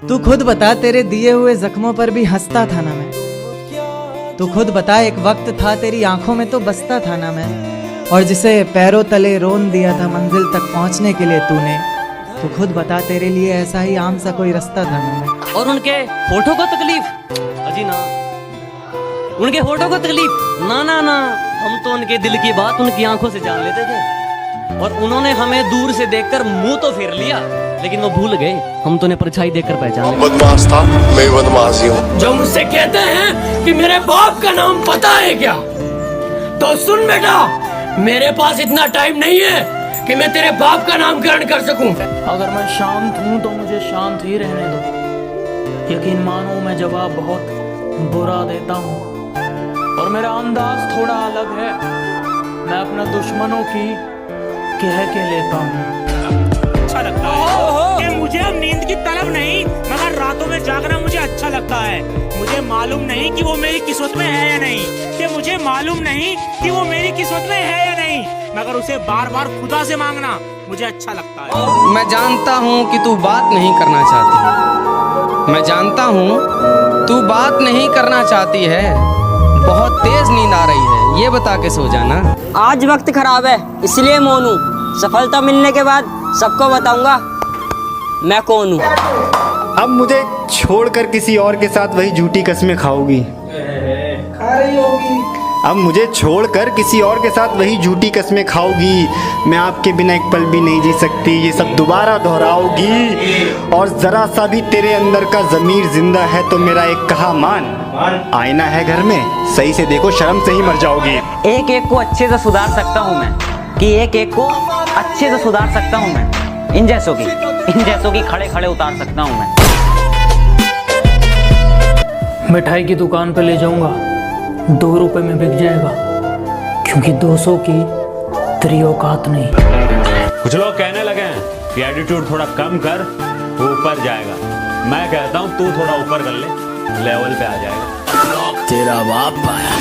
तू खुद बता, तेरे दिए हुए जख्मों पर भी हंसता था ना मैं। तू खुद बता, एक वक्त था तेरी आंखों में तो बसता था ना मैं। और जिसे पैरों तले रोन दिया था मंजिल तक पहुंचने के लिए तूने, तू खुद बता, तेरे लिए ऐसा ही आम सा कोई रास्ता था ना मैं। और उनके होठों को तकलीफ, अजी ना, उनके होठों को तकलीफ ना ना ना, हम तो उनके दिल की बात उनकी आंखों से जान लेते थे। और उन्होंने हमें दूर से देखकर मुंह तो फेर लिया, लेकिन वो भूल गए हम तो उन्हें परछाई देखकर पहचान लिया। बदमाश था, मैं बदमाश ही हूँ। जो मुझसे कहते हैं कि मेरे बाप का नाम पता है क्या, तो सुन बेटा, मेरे पास इतना टाइम नहीं है कि मैं तेरे बाप का नामकरण कर सकूं। अगर मैं शांत हूँ तो मुझे शांत ही रहने दो। यकीन मानो मैं जवाब बहुत बुरा देता हूँ, और मेरा अंदाज थोड़ा अलग है। मैं अपने दुश्मनों की कह के लेता हूँ। अच्छा लगता है कि मुझे अब नींद की तलब नहीं, मगर रातों में जागना मुझे अच्छा लगता है। मुझे मालूम नहीं कि वो मेरी किस्मत में है या नहीं, कि मुझे मालूम नहीं कि वो मेरी किस्मत में है या नहीं, मगर उसे बार बार खुदा से मांगना मुझे अच्छा लगता है। मैं जानता हूँ कि तू बात नहीं करना चाहती। मैं जानता हूँ तू बात नहीं करना चाहती है। बहुत तेज नींद आ रही है, ये बता के सो जाना। आज वक्त खराब है इसलिए मौन हूँ। सफलता मिलने के बाद सबको बताऊंगा मैं कौन हूँ। अब मुझे छोड़कर किसी और के साथ वही झूठी कस्में खाओगी। अब मुझे छोड़कर किसी और के साथ वही झूठी कस्में खाओगी। मैं आपके बिना एक पल भी नहीं जी सकती, ये सब दोबारा दोहराओगी। और जरा सा भी तेरे अंदर का जमीर जिंदा है तो मेरा एक कहा मान। आईना है घर में, सही से देखो, शर्म से ही मर जाओगी। एक एक को अच्छे से सुधार सकता हूँ मैं, कि एक एक को अच्छे से सुधार सकता हूँ मैं। इन जैसों की खड़े खड़े उतार सकता हूँ मैं। मिठाई की दुकान पे ले जाऊंगा, 2 रुपए में बिक जाएगा, क्योंकि 200 की तेरी औकात नहीं। कुछ लोग कहने लगे हैं कि एटीट्यूड थोड़ा कम कर, वो ऊपर जाएगा। मैं कहता हूँ तू थोड़ा ऊपर कर ले, लेवल पे आ जाएगा। तेरा बाप आया।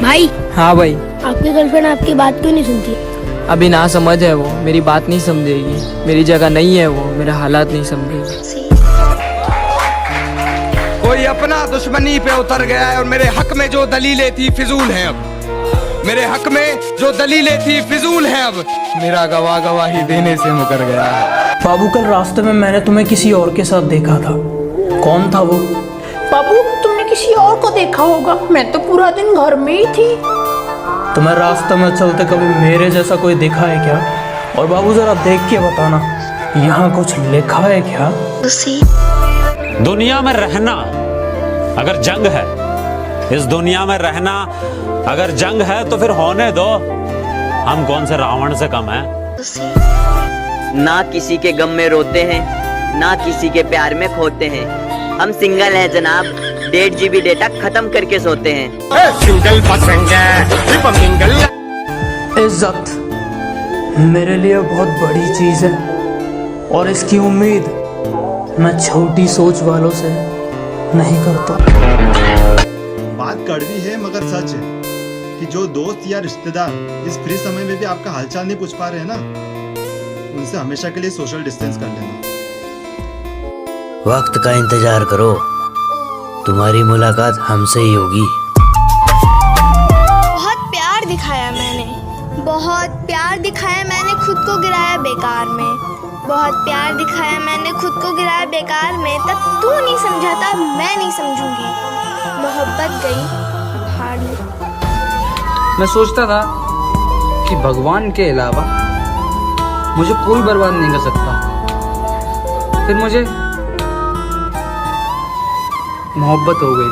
भाई। हाँ भाई। आपकी गर्लफ्रेंड आपकी बात क्यों नहीं सुनती? अभी ना समझ है वो, मेरी बात नहीं समझेगी, मेरी जगह नहीं है वो, मेरा हालात नहीं समझेगी। कोई अपना दुश्मनी पे उतर गया है और मेरे हक में जो दलीलें थी फिजूल हैं। अब मेरे हक में जो दलीलें थी फिजूल हैं। अब मेरा गवाही देने से मुकर गया है। बाबू, कल रास्ते में मैंने तुम्हें किसी और के साथ देखा था। कौन था वो? बाबू, तुमने किसी और को देखा होगा, मैं तो पूरा दिन घर में ही थी। तुम्हें रास्ते में चलते कभी मेरे जैसा कोई देखा है क्या? और बाबू जरा देख के बताना, यहाँ कुछ लिखा है क्या? दुनिया में रहना अगर जंग है, इस दुनिया में रहना अगर जंग है तो फिर होने दो। हम कौन से रावण से कम हैं? ना किसी के गम में रोते हैं, ना किसी के प्यार में खोते हैं। हम सिंगल हैं जनाब, 1.5 GB डेटा खत्म करके सोते हैं। सिंगल पसंद है। इज्जत मेरे लिए बहुत बड़ी चीज है, और इसकी उम्मीद मैं छोटी सोच वालों से नहीं करता। बात कड़वी है मगर सच है कि जो दोस्त या रिश्तेदार इस फ्री समय में भी आपका हालचाल नहीं पूछ पा रहे हैं ना, उनसे हमेशा के लिए सोशल डिस्टेंस कर लेना। वक्त का इंतजार करो, तुम्हारी मुलाकात हमसे ही होगी। बहुत प्यार दिखाया मैंने, बहुत प्यार दिखाया मैंने, खुद को गिराया बेकार में। बहुत प्यार दिखाया मैंने, खुद को गिराया बेकार में। तब तू नहीं समझा था, मैं नहीं समझूंगी। मोहब्बत गई हार ली। मैं सोचता था कि भगवान के अलावा मुझे कोई बर्बाद नहीं कर सकता। फिर मुझे मोहब्बत हो गई।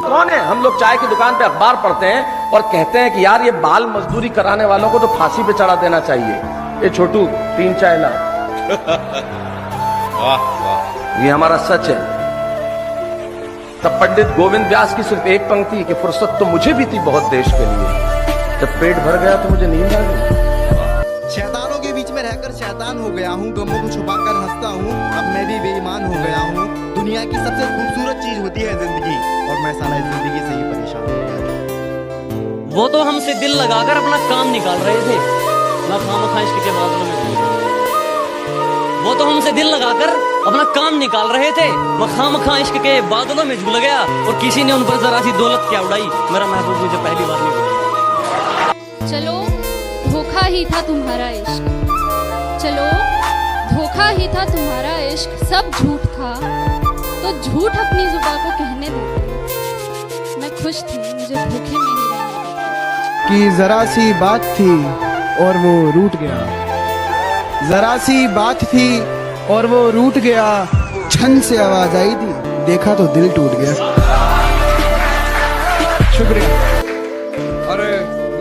कौन है? हम लोग चाय की दुकान पे अखबार पढ़ते हैं और कहते हैं कि यार ये बाल मजदूरी कराने वालों को तो फांसी पे चढ़ा देना चाहिए। ये छोटू 3 चाय ला। ये हमारा सच है। तब पंडित गोविंद व्यास की सिर्फ एक पंक्ति कि फुर्सत तो मुझे भी थी बहुत देश के लिए। जब पेट भर गया तो मुझे नींद आ गई। शैतानों के बीच में रहकर शैतान हो गया हूँ, गमों को छुपाकर हंसता हूँ। अब मैं भी बेईमान हो गया हूँ। दुनिया की सबसे खूबसूरत चीज होती है जिंदगी, और मैं साला इस जिंदगी से ही परेशान हो गया। वो तो हमसे दिल लगाकर अपना काम निकाल रहे थे, ना खामखा इश्क के बादलों में। वो तो हमसे दिल लगाकर अपना काम निकाल रहे थे। मखा इश्क के बादलों में झूल गया और किसी ने उन पर जरा सी दौलत क्या उड़ाई। मेरा महबूब मुझे पहली बार नहीं उड़ाया। चलो धोखा ही था तुम्हारा इश्क, चलो धोखा ही था तुम्हारा इश्क, सब झूठ था तो झूठ अपनी जुबान को कहने देते। मैं खुश थी, मुझे धोखे में ही रहना कि जरा सी बात थी और वो रूठ गया, जरा सी बात थी और वो रूठ गया, छन से आवाज आई थी, देखा तो दिल टूट गया। शुक्रिया। और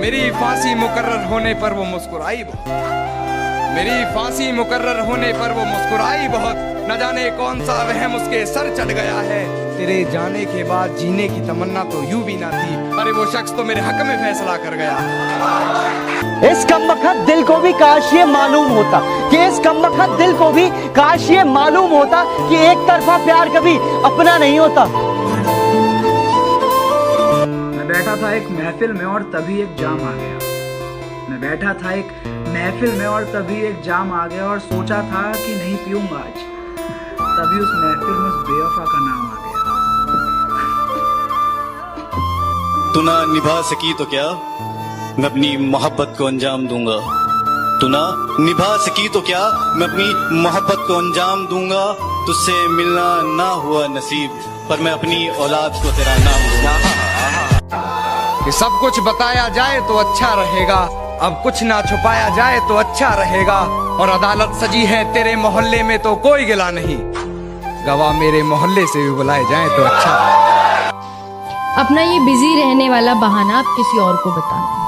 मेरी फांसी मुकर्रर होने पर वो मुस्कुराई बहुत, मेरी फांसी मुकर्रर होने पर वो मुस्कुराई बहुत, न जाने कौन सा वहम उसके सर चढ़ गया है। तेरे जाने के बाद जीने की तमन्ना तो यूं भी ना थी, अरे वो शख्स तो मेरे हक में फैसला कर गया। इस कमबख्त दिल को भी काश ये मालूम होता कि इस कमबख्त दिल को भी काश ये मालूम होता कि एक तरफा प्यार कभी अपना नहीं होता। मैं बैठा था एक महफिल में और तभी एक जाम आ गया, मैं बैठा था एक महफिल में और तभी एक जाम आ गया और सोचा था कि नहीं पीऊंगा आज, तभी उस महफिल में उस बेवफा का नाम आ गया। तू ना निभा सकी तो क्या, मैं अपनी मोहब्बत को अंजाम दूंगा। तू ना निभा सकी तो क्या, मैं अपनी मोहब्बत को अंजाम दूंगा। तुझसे मिलना ना हुआ नसीब, पर मैं अपनी औलाद को तेरा नाम दूंगा। कि सब कुछ बताया जाए तो अच्छा रहेगा, अब कुछ ना छुपाया जाए तो अच्छा रहेगा। और अदालत सजी है तेरे मोहल्ले में तो कोई गिला नहीं, गवाह मेरे मोहल्ले से भी बुलाए जाए तो अच्छा रहेगा। अपना ये बिजी रहने वाला बहाना आप किसी और को बताना,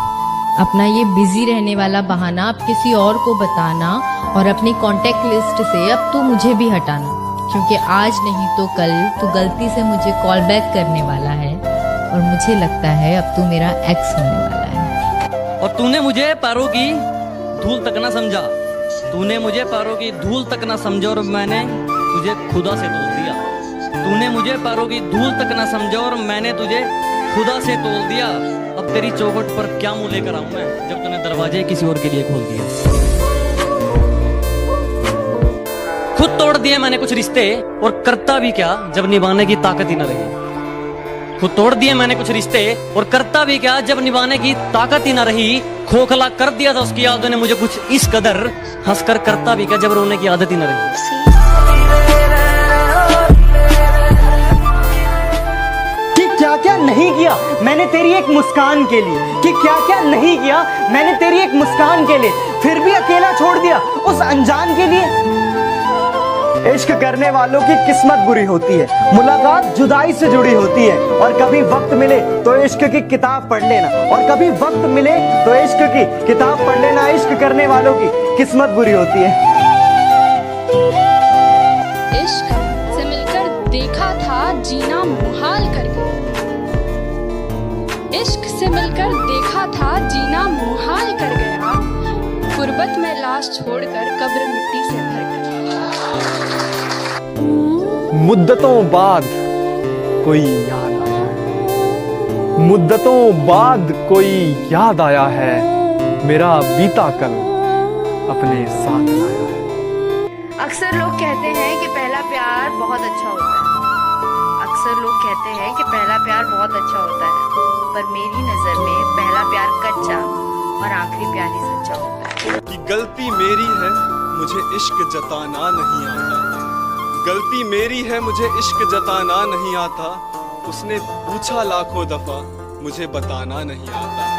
अपना ये बिजी रहने वाला बहाना आप किसी और को बताना, और अपनी कांटेक्ट लिस्ट से अब तू मुझे भी हटाना, क्योंकि आज नहीं तो कल तू गलती से मुझे कॉल बैक करने वाला है और मुझे लगता है अब तू मेरा एक्स होने वाला है। और तूने मुझे पैरों की धूल तक ना समझा, तूने मुझे पैरों की धूल तक ना समझा और मैंने तुझे खुदा से तोल दिया। तूने मुझे पैरों की धूल तक ना समझा और मैंने तुझे खुदा से तोल दिया। अब तेरी चौखट पर क्या मुंह लेकर आऊं मैं, जब तूने दरवाजे किसी और के लिए खोल दिए। खुद तोड़ दिए मैंने कुछ रिश्ते, और करता भी क्या जब निभाने की ताकत ही न रही। खुद तोड़ दिए मैंने कुछ रिश्ते, और करता भी क्या जब निभाने की ताकत ही न रही। खोखला कर दिया था उसकी यादों ने मुझे कुछ इस कदर, हंसकर करता भी क्या जब रोने की आदत ही न रही। क्या क्या नहीं किया मैंने तेरी एक मुस्कान के लिए, कि क्या क्या नहीं किया मैंने तेरी एक मुस्कान के लिए, फिर भी अकेला छोड़ दिया उस अनजान के लिए। इश्क करने वालों की किस्मत बुरी होती है, मुलाकात जुदाई से जुड़ी होती है, और कभी वक्त मिले तो इश्क की किताब पढ़ लेना, और कभी वक्त मिले तो इश्क की किताब पढ़ लेना। इश्क करने वालों की किस्मत बुरी होती है। इश्क से मिलकर देखा था जीना मुहाल कर गया, इश्क से मिलकर देखा था जीना मुहाल कर गया, गुर्बत में लाश छोड़कर कब्र मिट्टी से भर गया। मुद्दतों बाद कोई याद आया है, मुद्दतों बाद कोई याद आया है, मेरा बीता कल अपने साथ लाया है। अक्सर लोग कहते हैं कि पहला प्यार बहुत अच्छा होता है, अक्सर लोग कहते हैं कि पहला प्यार बहुत अच्छा होता है, पर मेरी नजर में पहला प्यार कच्चा और आखिरी प्यार ही सच्चा होता है। कि गलती मेरी है मुझे इश्क जताना नहीं आता, गलती मेरी है मुझे इश्क जताना नहीं आता, उसने पूछा लाखों दफा मुझे बताना नहीं आता।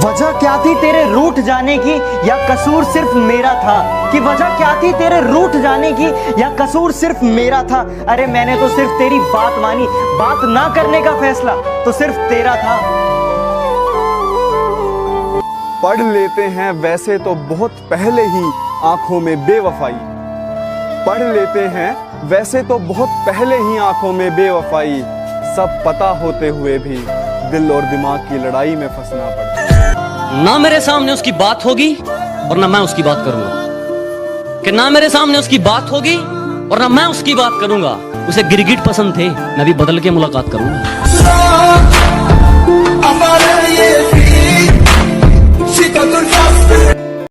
वजह क्या थी तेरे रूठ जाने की, या कसूर सिर्फ मेरा था? कि वजह क्या थी तेरे रूठ जाने की, या कसूर सिर्फ मेरा था? अरे मैंने तो सिर्फ तेरी बात मानी, बात ना करने का फैसला तो सिर्फ तेरा था। पढ़ लेते हैं वैसे तो बहुत पहले ही आंखों में बेवफाई, पढ़ लेते हैं वैसे तो बहुत पहले ही आंखों में बेवफाई, सब पता होते हुए भी दिल और दिमाग की लड़ाई में फंसना पड़ता है। ना मेरे सामने उसकी बात होगी और ना मैं उसकी बात करूंगा, कि ना मेरे सामने उसकी बात होगी और ना मैं उसकी बात करूंगा। उसे गिरगिट पसंद थे, मैं भी बदल के मुलाकात करूंगा।